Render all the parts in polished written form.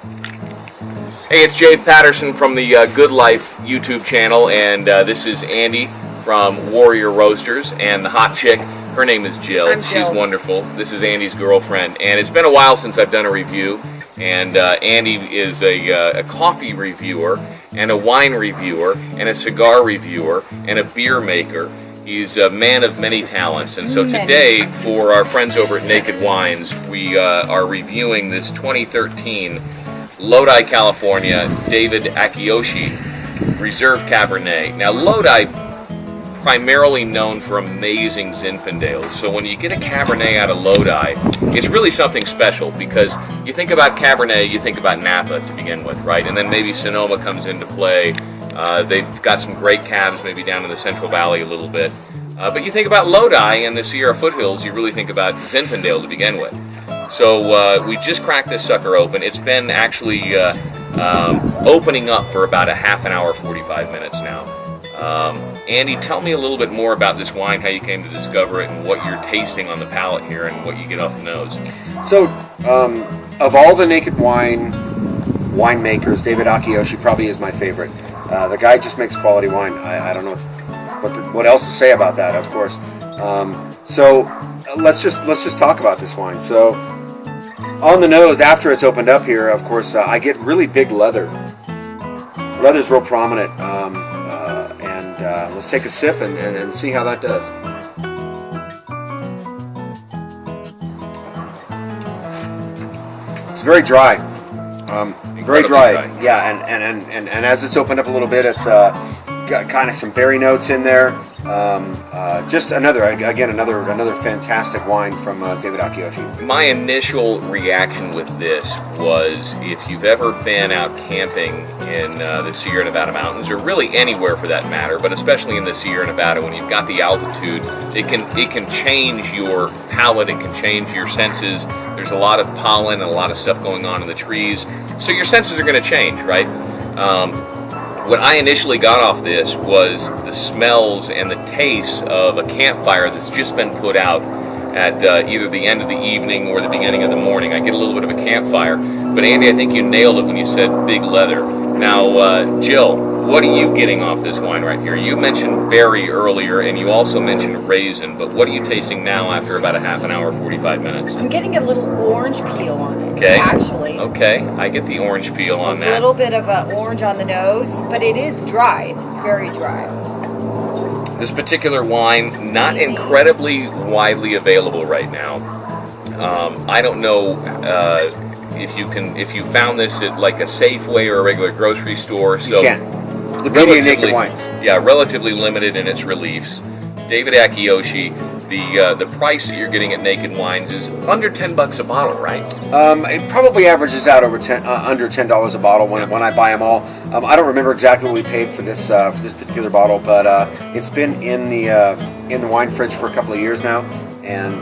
Hey, it's Jay Patterson from the Good Life YouTube channel, and this is Andy from Warrior Roasters, and the hot chick, her name is Jill. I'm Jill. She's wonderful. This is Andy's girlfriend, and it's been a while since I've done a review, and Andy is a coffee reviewer, and a wine reviewer, and a cigar reviewer, and a beer maker. He's a man of many talents, and so today, for our friends over at Naked Wines, we are reviewing this 2013 Lodi, California, David Akiyoshi Reserve Cabernet. Now, Lodi, primarily known for amazing Zinfandels. So when you get a Cabernet out of Lodi, it's really something special, because you think about Cabernet, you think about Napa to begin with, right? And then maybe Sonoma comes into play. They've got some great cabs, maybe down in the Central Valley a little bit. But you think about Lodi and the Sierra foothills, you really think about Zinfandel to begin with. So we just cracked this sucker open. It's been actually opening up for about a half an hour, 45 minutes now. Andy, tell me a little bit more about this wine, how you came to discover it, and what you're tasting on the palate here, and what you get off the nose. So, of all the Naked Wine winemakers, David Akiyoshi probably is my favorite. The guy just makes quality wine. I don't know what else to say about that, of course. So let's just talk about this wine. So on the nose, after it's opened up here, of course, I get really big leather. Leather's real prominent. And let's take a sip and see how that does. It's very dry. Very dry. Yeah, and as it's opened up a little bit, it's got kind of some berry notes in there. Just another fantastic wine from David Akiyoshi. My initial reaction with this was, if you've ever been out camping in the Sierra Nevada mountains, or really anywhere for that matter, but especially in the Sierra Nevada, when you've got the altitude, it can change your palate, it can change your senses. There's a lot of pollen and a lot of stuff going on in the trees, so your senses are going to change, right? What I initially got off this was the smells and the taste of a campfire that's just been put out at either the end of the evening or the beginning of the morning. I get a little bit of a campfire. But Andy, I think you nailed it when you said big leather. Now, Jill, what are you getting off this wine right here? You mentioned berry earlier, and you also mentioned raisin, but what are you tasting now after about a half an hour, 45 minutes? I'm getting a little orange peel on it, okay. Actually. Okay, I get the orange peel on that. A little bit of orange on the nose, but it is dry. It's very dry. This particular wine, not incredibly widely available right now. I don't know if you found this at like a Safeway or a regular grocery store. So you can. The beauty of Naked Wines. Yeah, relatively limited in its reliefs. David Akiyoshi, the price that you're getting at Naked Wines is under $10 a bottle, right? It probably averages out over under $10 a bottle when I buy them all. I don't remember exactly what we paid for this particular bottle, but it's been in the wine fridge for a couple of years now. And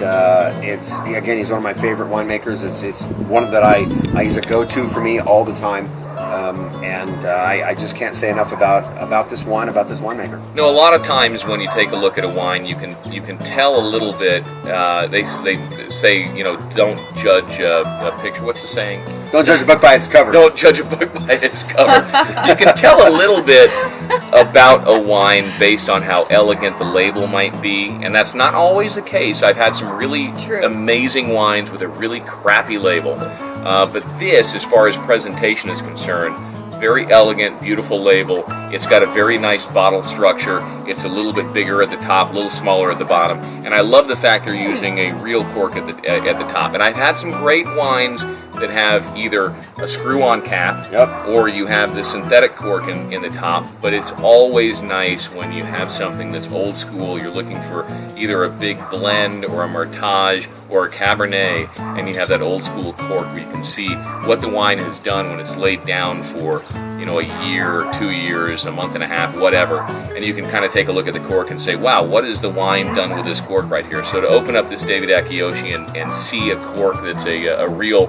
he's one of my favorite winemakers. It's one that he's a go-to for me all the time. I just can't say enough about this winemaker. You know, a lot of times when you take a look at a wine, you can tell a little bit. They say, don't judge a picture. What's the saying? Don't judge a book by its cover. Don't judge a book by its cover. You can tell a little bit about a wine based on how elegant the label might be, and that's not always the case. I've had some really amazing wines with a really crappy label. But this, as far as presentation is concerned, very elegant, beautiful label. It's got a very nice bottle structure. It's a little bit bigger at the top, a little smaller at the bottom. And I love the fact they're using a real cork at the top. And I've had some great wines that have either a screw-on cap, or you have the synthetic cork in the top, but it's always nice when you have something that's old school. You're looking for either a big blend or a Mertage or a Cabernet, and you have that old school cork where you can see what the wine has done when it's laid down for a year, 2 years, a month and a half, whatever, and you can kind of take a look at the cork and say, wow, what has the wine done with this cork right here? So to open up this David Akiyoshi and see a cork that's a real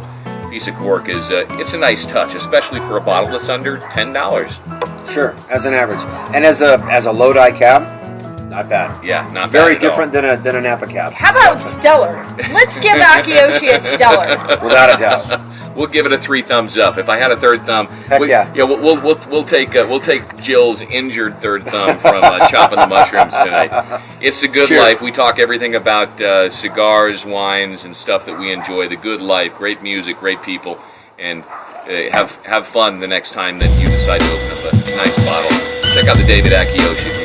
piece of cork it's a nice touch, especially for a bottle that's under $10. Sure, as an average, and as a Lodi cab, not bad. Yeah, not bad. Very different than a Napa cab. How about stellar? Let's give Akiyoshi a stellar. Without a doubt. we'll give it a 3 thumbs up. If I had a third thumb, Heck yeah. we'll take Jill's injured third thumb from chopping the mushrooms tonight. It's the good Cheers. life. We talk everything about cigars, wines, and stuff that we enjoy. The good life, great music, great people, and have fun the next time that you decide to open up a nice bottle. Check out the David Akiyoshi.